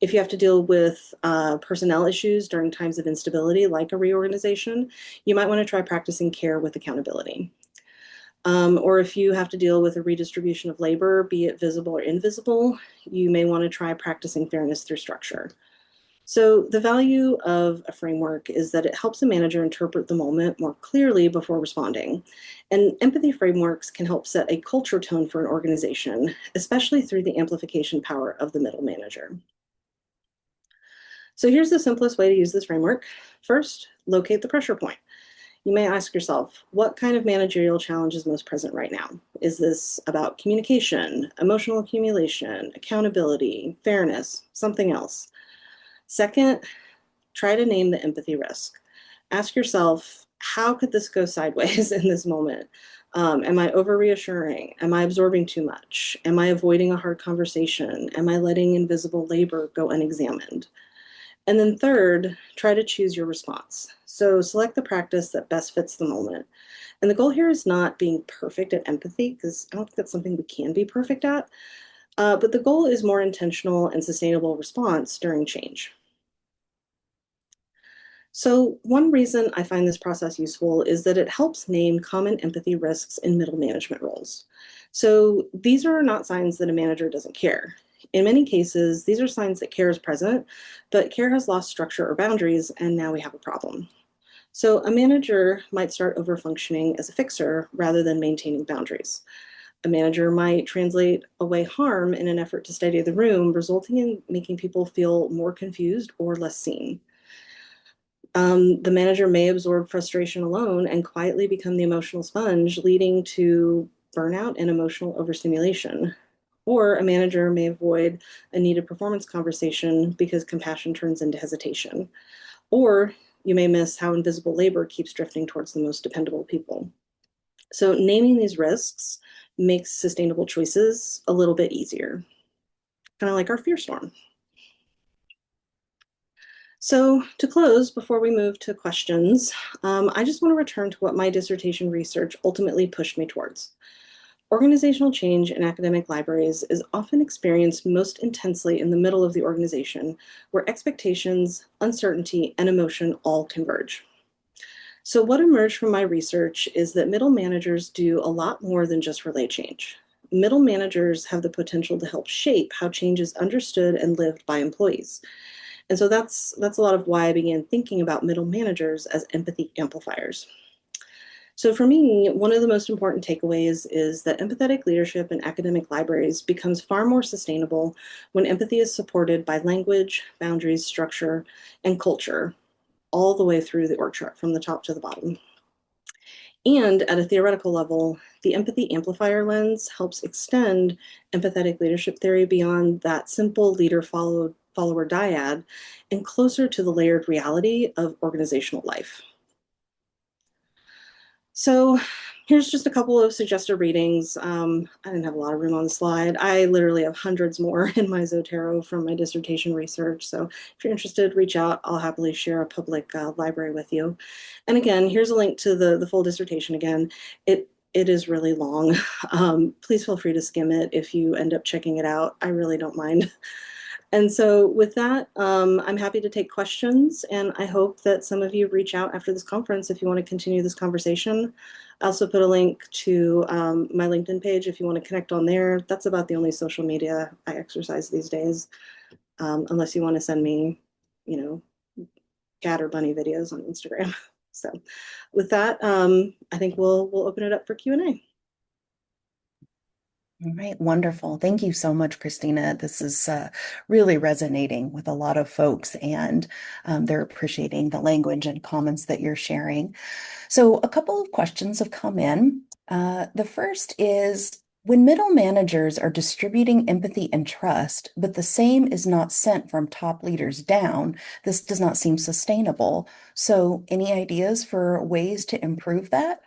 If you have to deal with personnel issues during times of instability, like a reorganization, you might want to try practicing care with accountability. Or if you have to deal with a redistribution of labor, be it visible or invisible, you may want to try practicing fairness through structure. So, the value of a framework is that it helps a manager interpret the moment more clearly before responding. And empathy frameworks can help set a culture tone for an organization, especially through the amplification power of the middle manager. So here's the simplest way to use this framework. First, locate the pressure point. You may ask yourself, what kind of managerial challenge is most present right now? Is this about communication, emotional accumulation, accountability, fairness, something else? Second, try to name the empathy risk. Ask yourself, how could this go sideways in this moment? Am I over reassuring? Am I absorbing too much? Am I avoiding a hard conversation? Am I letting invisible labor go unexamined? And then third, try to choose your response. So select the practice that best fits the moment. And the goal here is not being perfect at empathy, because I don't think that's something we can be perfect at. But the goal is more intentional and sustainable response during change. So one reason I find this process useful is that it helps name common empathy risks in middle management roles. So these are not signs that a manager doesn't care. In many cases, these are signs that care is present, but care has lost structure or boundaries, and now we have a problem. So a manager might start overfunctioning as a fixer rather than maintaining boundaries. A manager might translate away harm in an effort to steady the room, resulting in making people feel more confused or less seen. The manager may absorb frustration alone and quietly become the emotional sponge, leading to burnout and emotional overstimulation. Or a manager may avoid a needed performance conversation because compassion turns into hesitation. Or you may miss how invisible labor keeps drifting towards the most dependable people. So, naming these risks makes sustainable choices a little bit easier, kind of like our fear storm. So, to close, before we move to questions, I just want to return to what my dissertation research ultimately pushed me towards. Organizational change in academic libraries is often experienced most intensely in the middle of the organization, where expectations, uncertainty, and emotion all converge. So, what emerged from my research is that middle managers do a lot more than just relay change. Middle managers have the potential to help shape how change is understood and lived by employees. And so that's a lot of why I began thinking about middle managers as empathy amplifiers. So for me, one of the most important takeaways is that empathetic leadership in academic libraries becomes far more sustainable when empathy is supported by language, boundaries, structure, and culture, all the way through the org chart from the top to the bottom. And at a theoretical level, the empathy amplifier lens helps extend empathetic leadership theory beyond that simple leader-follower dyad and closer to the layered reality of organizational life. So here's just a couple of suggested readings. I didn't have a lot of room on the slide. I literally have hundreds more in my Zotero from my dissertation research. So if you're interested, reach out. I'll happily share a public library with you. And again, here's a link to the full dissertation again. It is really long. Please feel free to skim it if you end up checking it out. I really don't mind. And so with that, I'm happy to take questions, and I hope that some of you reach out after this conference if you want to continue this conversation. I also put a link to my LinkedIn page if you want to connect on there. That's about the only social media I exercise these days, unless you want to send me, you know, cat or bunny videos on Instagram. So with that, I think we'll open it up for Q&A. All right, wonderful. Thank you so much, Kristina. This is really resonating with a lot of folks, and they're appreciating the language and comments that you're sharing. So, a couple of questions have come in. The first is, when middle managers are distributing empathy and trust, but the same is not sent from top leaders down, this does not seem sustainable. So, any ideas for ways to improve that?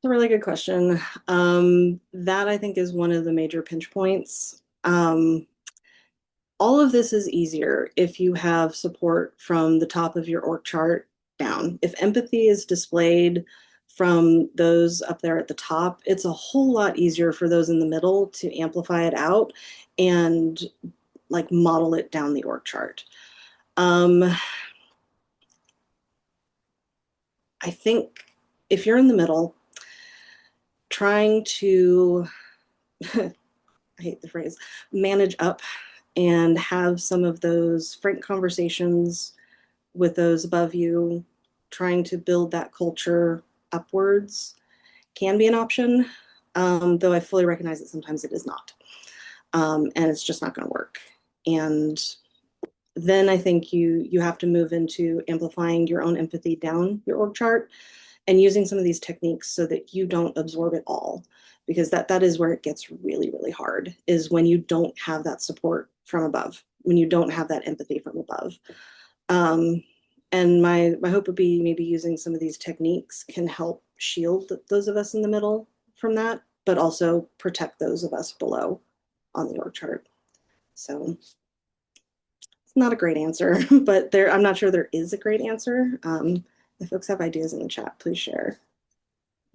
A really good question. That I think is one of the major pinch points. All of this is easier if you have support from the top of your org chart down. If empathy is displayed from those up there at the top, it's a whole lot easier for those in the middle to amplify it out and like model it down the org chart. I think if you're in the middle, trying to, I hate the phrase, manage up and have some of those frank conversations with those above you, trying to build that culture upwards can be an option, though I fully recognize that sometimes it is not. And it's just not going to work. And then I think you have to move into amplifying your own empathy down your org chart and using some of these techniques so that you don't absorb it all, because that is where it gets really, really hard, is when you don't have that support from above, when you don't have that empathy from above. And my hope would be maybe using some of these techniques can help shield those of us in the middle from that, but also protect those of us below on the org chart. So it's not a great answer, but I'm not sure there is a great answer. If folks have ideas in the chat, please share.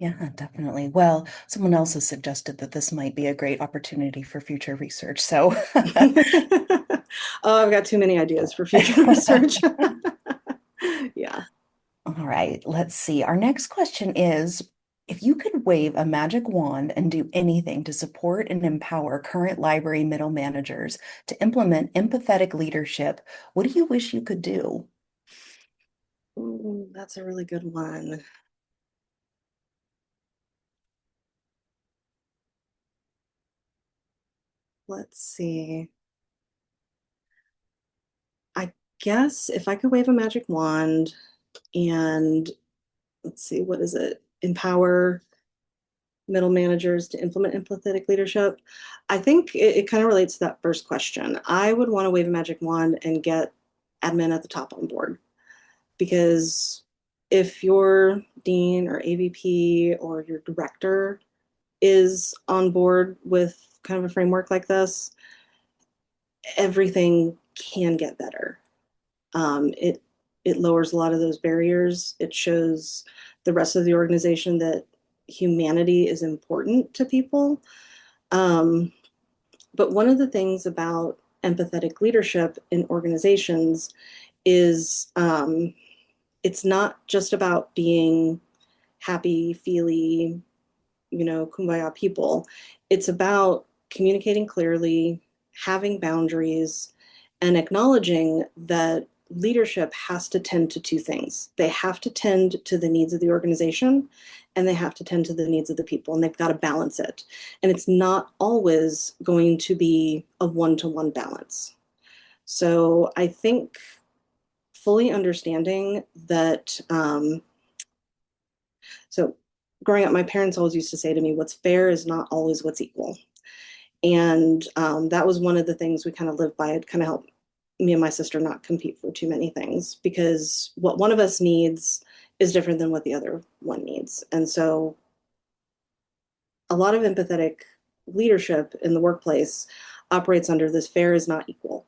Yeah, definitely. Well, someone else has suggested that this might be a great opportunity for future research. So, Oh, I've got too many ideas for future research. Yeah. all right, let's see. Our next question is, if you could wave a magic wand and do anything to support and empower current library middle managers to implement empathetic leadership, what do you wish you could do? Ooh, that's a really good one. Let's see. I guess if I could wave a magic wand and let's see, what is it? Empower middle managers to implement empathetic leadership. I think it kind of relates to that first question. I would want to wave a magic wand and get admin at the top on board, because if your dean or AVP or your director is on board with kind of a framework like this, everything can get better. It lowers a lot of those barriers. It shows the rest of the organization that humanity is important to people. Um, but one of the things about empathetic leadership in organizations is it's not just about being happy, feely, kumbaya people. It's about communicating clearly, having boundaries, and acknowledging that leadership has to tend to two things. They have to tend to the needs of the organization, and they have to tend to the needs of the people, and they've got to balance it. And it's not always going to be a one-to-one balance. So I think fully understanding that, so growing up, my parents always used to say to me, what's fair is not always what's equal. And that was one of the things we kind of lived by. It kind of helped me and my sister not compete for too many things, because what one of us needs is different than what the other one needs. And so a lot of empathetic leadership in the workplace operates under this fair is not equal,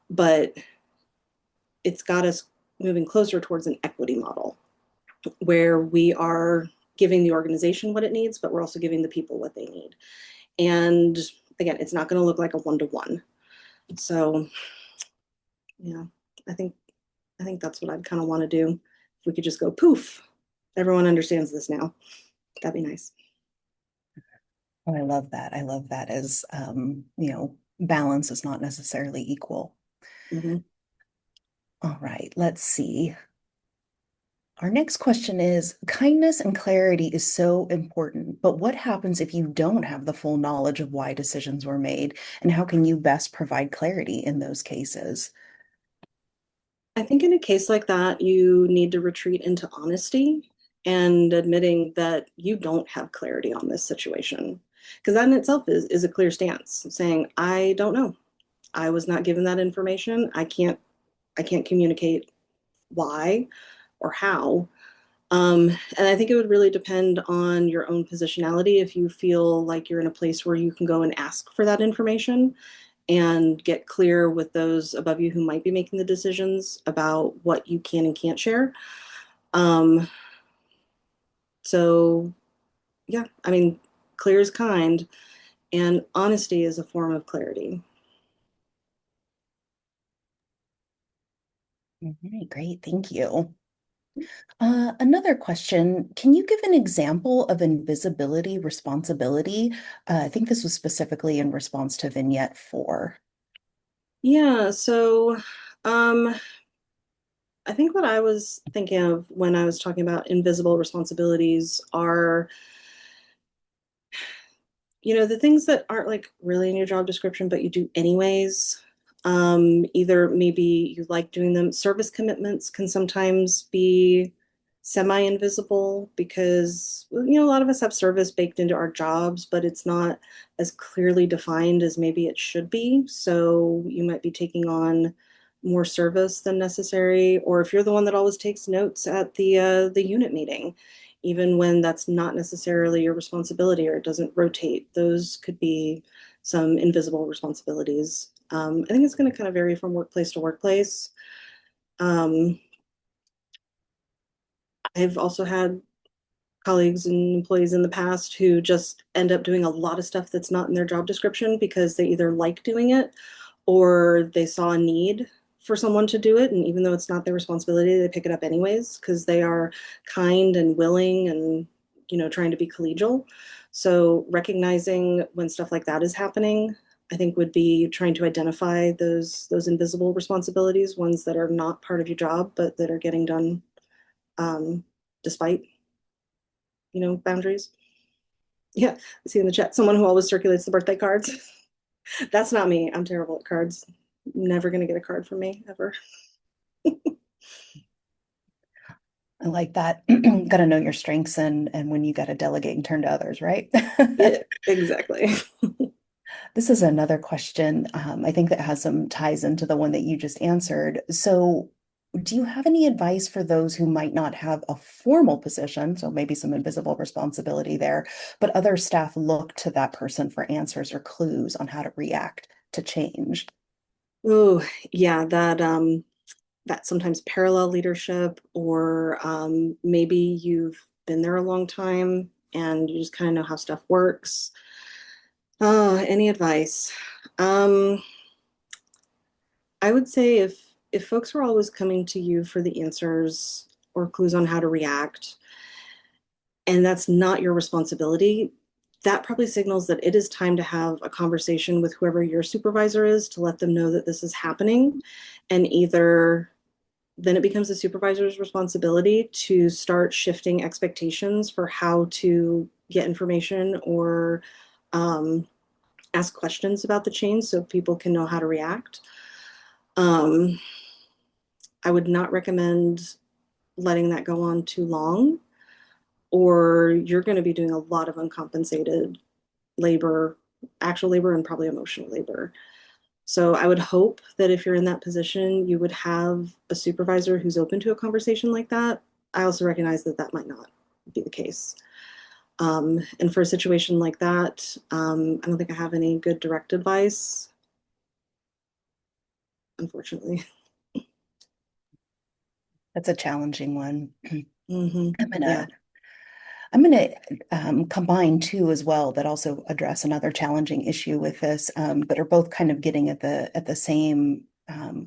but it's got us moving closer towards an equity model where we are giving the organization what it needs, but we're also giving the people what they need. And again, it's not going to look like a one-to-one. So yeah, I think I think that's what I'd kind of want to do. If we could just go poof, everyone understands this now. That'd be nice. Oh, I love that. I love that as, balance is not necessarily equal. Hmm. All right, let's see. Our next question is, kindness and clarity is so important, but what happens if you don't have the full knowledge of why decisions were made, and how can you best provide clarity in those cases? I think in a case like that, you need to retreat into honesty and admitting that you don't have clarity on this situation. Because that in itself is a clear stance saying, I don't know. I was not given that information. I can't communicate why or how. And I think it would really depend on your own positionality. If you feel like you're in a place where you can go and ask for that information and get clear with those above you who might be making the decisions about what you can and can't share. Um, so, yeah, I mean, clear is kind, and honesty is a form of clarity. All right, great. Thank you. Another question, can you give an example of invisibility responsibility? I think this was specifically in response to Vignette 4. Yeah, so um, I think what I was thinking of when I was talking about invisible responsibilities are, the things that aren't like really in your job description, but you do anyways. Either maybe you like doing them. Service commitments can sometimes be semi-invisible because, a lot of us have service baked into our jobs, but it's not as clearly defined as maybe it should be. So you might be taking on more service than necessary, or if you're the one that always takes notes at the unit meeting, even when that's not necessarily your responsibility or it doesn't rotate. Those could be some invisible responsibilities. I think it's going to kind of vary from workplace to workplace. Um, I've also had colleagues and employees in the past who just end up doing a lot of stuff that's not in their job description because they either like doing it or they saw a need for someone to do it. And even though it's not their responsibility, they pick it up anyways because they are kind and willing and, trying to be collegial. So recognizing when stuff like that is happening, I think would be trying to identify those invisible responsibilities, ones that are not part of your job, but that are getting done um, despite, boundaries. Yeah, I see in the chat someone who always circulates the birthday cards. That's not me. I'm terrible at cards. Never gonna get a card from me ever. I like that. Got to know your strengths and when you got to delegate and turn to others, right? Yeah, exactly. This is another question, I think that has some ties into the one that you just answered. So, do you have any advice for those who might not have a formal position, so maybe some invisible responsibility there, but other staff look to that person for answers or clues on how to react to change? Oh, yeah, that sometimes parallel leadership, or maybe you've been there a long time and you just kind of know how stuff works. Oh, any advice? Um, I would say if folks are always coming to you for the answers or clues on how to react, and that's not your responsibility, that probably signals that it is time to have a conversation with whoever your supervisor is to let them know that this is happening. And either then it becomes the supervisor's responsibility to start shifting expectations for how to get information or um, ask questions about the change so people can know how to react. Um, I would not recommend letting that go on too long, or you're going to be doing a lot of uncompensated labor, actual labor, and probably emotional labor. So I would hope that if you're in that position, you would have a supervisor who's open to a conversation like that. I also recognize that that might not be the case. And for a situation like that, I don't think I have any good direct advice, unfortunately. That's a challenging one. Hmm. I'm gonna Yeah. I'm going to combine two as well that also address another challenging issue with this, but are both kind of getting at the same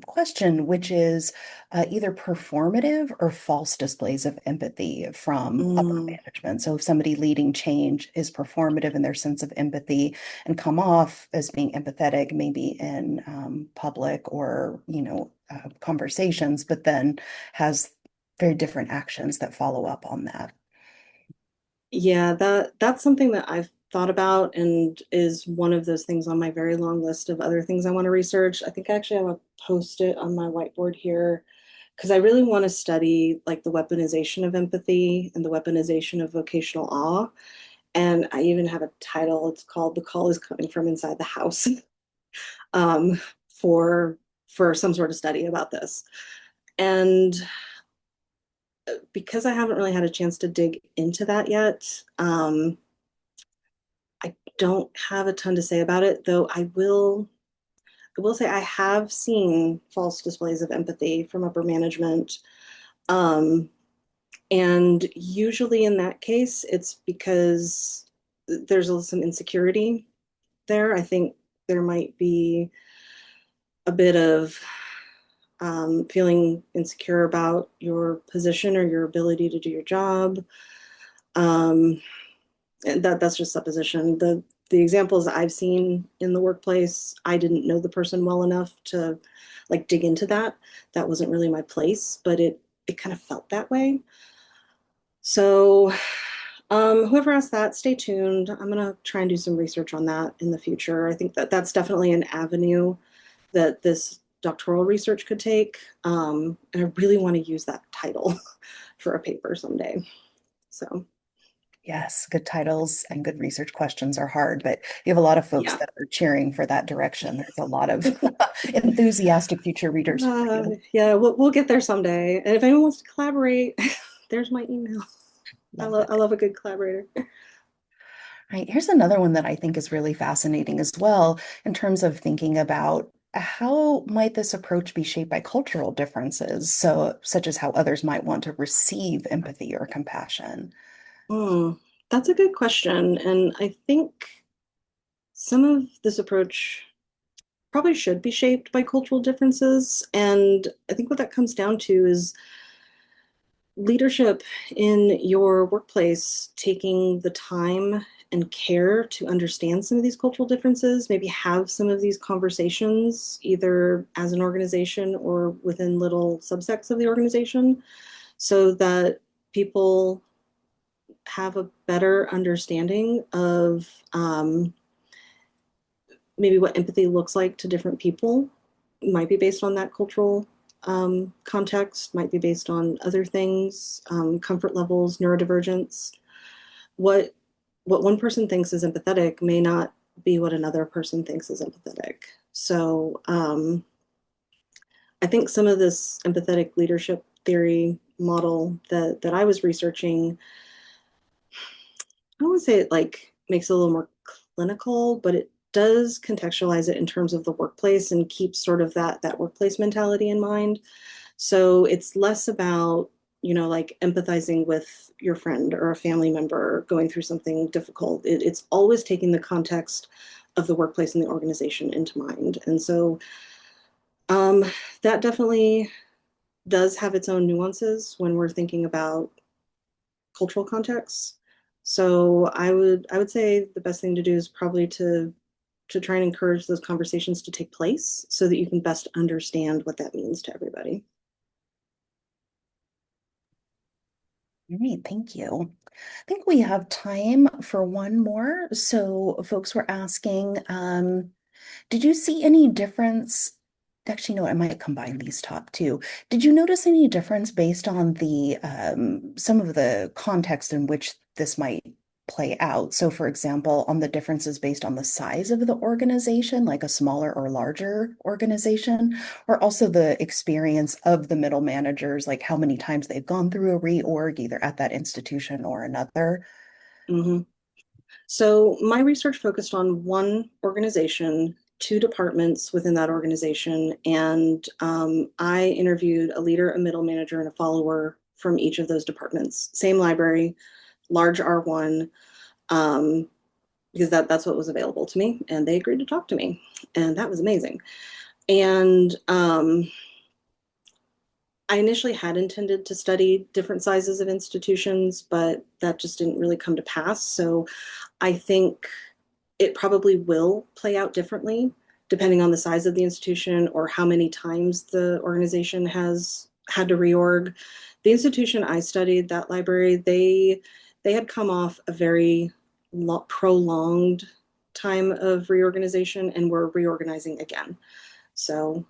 question, which is either performative or false displays of empathy from upper Mm, management. So if somebody leading change is performative in their sense of empathy and come off as being empathetic, maybe in public or conversations, but then has very different actions that follow up on that. yeah, that's something that I've thought about and is one of those things on my very long list of other things I want to research. I think I actually have a post-it on my whiteboard here because I really want to study like the weaponization of empathy and the weaponization of vocational awe. And I even have a title. It's called "The Call is Coming from Inside the House," um, for for some sort of study about this. And because I haven't really had a chance to dig into that yet, I don't have a ton to say about it, though I will say I have seen false displays of empathy from upper management. Um, and usually in that case, it's because there's some insecurity there. I think there might be a bit of feeling insecure about your position or your ability to do your job. Um, and that's just supposition. The examples I've seen in the workplace, I didn't know the person well enough to like dig into that. That wasn't really my place, but it kind of felt that way. So whoever asked that, stay tuned. I'm gonna try and do some research on that in the future. I think that that's definitely an avenue that this doctoral research could take. And I really want to use that title for a paper someday. So Yes, good titles and good research questions are hard, but you have a lot of folks yeah. that are cheering for that direction. There's a lot of enthusiastic future readers for you. Yeah, we'll get there someday. And if anyone wants to collaborate, there's my email. Love I it. love a good collaborator. Right. Here's another one that I think is really fascinating as well in terms of thinking about how might this approach be shaped by cultural differences, so such as how others might want to receive empathy or compassion. Hmm, that's a good question. And I think some of this approach probably should be shaped by cultural differences. And I think what that comes down to is leadership in your workplace taking the time and care to understand some of these cultural differences, maybe have some of these conversations either as an organization or within little subsects of the organization so that people have a better understanding of maybe what empathy looks like to different people. It might be based on that cultural context, might be based on other things, comfort levels, neurodivergence. What what one person thinks is empathetic may not be what another person thinks is empathetic. So I think some of this empathetic leadership theory model that I was researching, I don't want to say it like makes it a little more clinical, but it does contextualize it in terms of the workplace and keeps sort of that workplace mentality in mind. So it's less about, like empathizing with your friend or a family member going through something difficult. It's always taking the context of the workplace and the organization into mind. And so um, that definitely does have its own nuances when we're thinking about cultural contexts. So I would say the best thing to do is probably to try and encourage those conversations to take place so that you can best understand what that means to everybody. Great, thank you. I think we have time for one more. So folks were asking, did you see any difference? Actually, no, I might combine these top two. Did you notice any difference based on the some of the context in which this might play out? So, for example, on the differences based on the size of the organization, like a smaller or larger organization, or also the experience of the middle managers, like how many times they've gone through a reorg, either at that institution or another. Mm-hmm. So my research focused on one organization, two departments within that organization, and I interviewed a leader, a middle manager, and a follower from each of those departments. Same library, large R1, um, because that's what was available to me, and they agreed to talk to me, and that was amazing. And I initially had intended to study different sizes of institutions, but that just didn't really come to pass. So I think it probably will play out differently depending on the size of the institution or how many times the organization has had to reorg. The institution I studied, that library, they had come off a very prolonged time of reorganization and were reorganizing again. So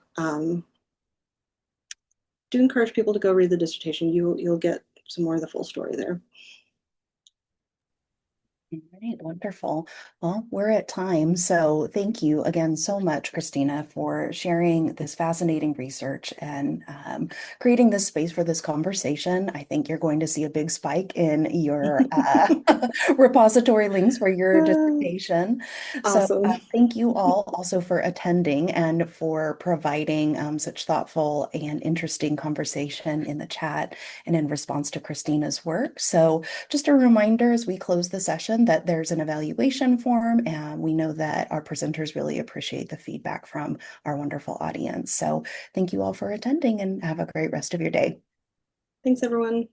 do encourage people to go read the dissertation. You'll get some more of the full story there. All right, wonderful. Well, we're at time, so thank you again so much, Kristina, for sharing this fascinating research and creating this space for this conversation. I think you're going to see a big spike in your repository links for your dissertation. So Awesome. thank you all also for attending and for providing such thoughtful and interesting conversation in the chat and in response to Kristina's work. So just a reminder as we close the session that there's an evaluation form, and we know that our presenters really appreciate the feedback from our wonderful audience. So thank you all for attending and have a great rest of your day. Thanks, everyone.